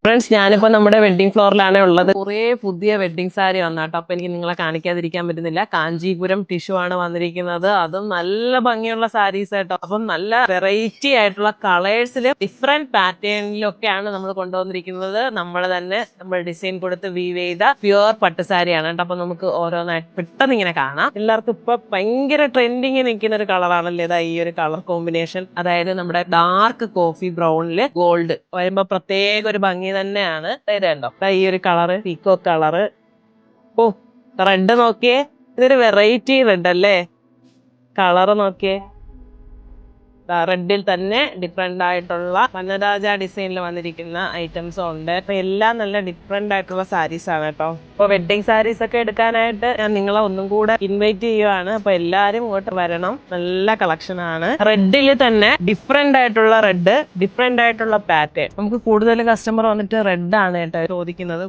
Friends, ഞാനിപ്പോൾ നമ്മുടെ wedding ഫ്ലോറിലാണ് ഉള്ളത്. കുറേ പുതിയ വെഡ്ഡിംഗ് സാരി വന്നാട്ടോ. അപ്പൊ എനിക്ക് നിങ്ങളെ കാണിക്കാതിരിക്കാൻ പറ്റുന്നില്ല. കാഞ്ചീപുരം ടിഷ്യൂ ആണ് വന്നിരിക്കുന്നത്. അതും നല്ല ഭംഗിയുള്ള സാരീസ് ആട്ടോ. അപ്പം നല്ല വെറൈറ്റി ആയിട്ടുള്ള കളേഴ്സിൽ ഡിഫറെന്റ് പാറ്റേണിലൊക്കെയാണ് നമ്മൾ കൊണ്ടുവന്നിരിക്കുന്നത്. നമ്മൾ ഡിസൈൻ കൊടുത്ത് വീവ് ചെയ്ത പ്യുവർ പട്ട് സാരിയാണ് കേട്ടോ. അപ്പൊ നമുക്ക് ഓരോന്നായിട്ട് പെട്ടെന്ന് ഇങ്ങനെ കാണാം. എല്ലാവർക്കും ഇപ്പൊ ഭയങ്കര ട്രെൻഡിങ് നിൽക്കുന്ന ഒരു കളറാണല്ലേ ഇതാ ഈ ഒരു കളർ കോമ്പിനേഷൻ. അതായത് നമ്മുടെ ഡാർക്ക് കോഫി ബ്രൗണില് ഗോൾഡ് വരുമ്പോ പ്രത്യേക ഒരു ഭംഗി തന്നെയാണ്. ഇത് കണ്ടോ, ഈ ഒരു കളറ് പീക്കോ കളറ്. ഓ, റെഡ് നോക്കിയേ, ഇതൊരു വെറൈറ്റി റെഡ് അല്ലേ. കളറ് നോക്കിയേ, റെഡിൽ തന്നെ ഡിഫറെന്റ് ആയിട്ടുള്ള വനരാജ ഡിസൈനിൽ വന്നിരിക്കുന്ന ഐറ്റംസും ഉണ്ട്. അപ്പൊ എല്ലാം നല്ല ഡിഫറെന്റ് ആയിട്ടുള്ള സാരീസ് ആണ് കേട്ടോ. അപ്പൊ വെഡ്ഡിങ് സാരീസ് ഒക്കെ എടുക്കാനായിട്ട് ഞാൻ നിങ്ങളെ ഒന്നും കൂടെ ഇൻവൈറ്റ് ചെയ്യുവാണ്. അപ്പൊ എല്ലാരും ഇങ്ങോട്ട് വരണം. നല്ല കളക്ഷൻ ആണ്. റെഡിൽ തന്നെ ഡിഫറെന്റ് ആയിട്ടുള്ള റെഡ്, ഡിഫറെന്റ് ആയിട്ടുള്ള പാറ്റേൺ. നമുക്ക് കൂടുതൽ കസ്റ്റമർ വന്നിട്ട് റെഡ് ആണ് കേട്ടോ ചോദിക്കുന്നത്.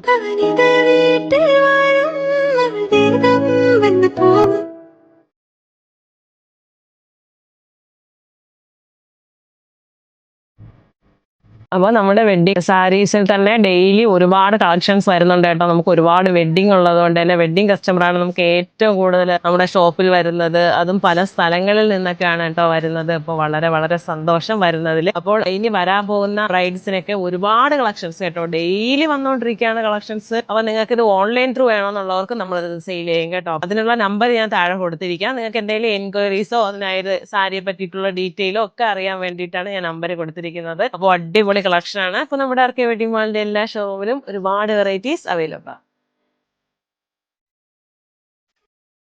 അപ്പോൾ നമ്മുടെ വെഡ്ഡിങ് സാരീസിൽ തന്നെ ഡെയിലി ഒരുപാട് കളക്ഷൻസ് വരുന്നുണ്ട് കേട്ടോ. നമുക്ക് ഒരുപാട് വെഡ്ഡിങ് ഉള്ളത് കൊണ്ട് തന്നെ വെഡ്ഡിങ് കസ്റ്റമറാണ് നമുക്ക് ഏറ്റവും കൂടുതൽ നമ്മുടെ ഷോപ്പിൽ വരുന്നത്. അതും പല സ്ഥലങ്ങളിൽ നിന്നൊക്കെയാണ് കേട്ടോ വരുന്നത്. അപ്പോൾ വളരെ വളരെ സന്തോഷം വരുന്നതിൽ. അപ്പോൾ ഇനി വരാൻ പോകുന്ന ബ്രൈഡ്സിനൊക്കെ ഒരുപാട് കളക്ഷൻസ് കേട്ടോ ഡെയിലി വന്നുകൊണ്ടിരിക്കുകയാണ് കളക്ഷൻസ്. അപ്പോൾ നിങ്ങൾക്ക് ഇത് ഓൺലൈൻ ത്രൂ വേണമെന്നുള്ളവർക്ക് നമ്മൾ സെയിൽ ചെയ്യും കേട്ടോ. അതിനുള്ള നമ്പർ ഞാൻ താഴെ കൊടുത്തിരിക്കാം. നിങ്ങൾക്ക് എന്തെങ്കിലും എൻക്വയറീസോ അതിനായത് സാരിയെ പറ്റിയിട്ടുള്ള ഡീറ്റെയിലോ ഒക്കെ അറിയാൻ വേണ്ടിയിട്ടാണ് ഞാൻ നമ്പർ കൊടുത്തിരിക്കുന്നത്. അപ്പോൾ അടിപൊളി കളക്ഷൻ ആണ്. അപ്പൊ നമ്മുടെ ആർക്കെ വെഡിങ് മാളിന്റെ എല്ലാ ഷോറൂമിലും ഒരുപാട് വെറൈറ്റീസ് അവൈലബിൾ ആണ്.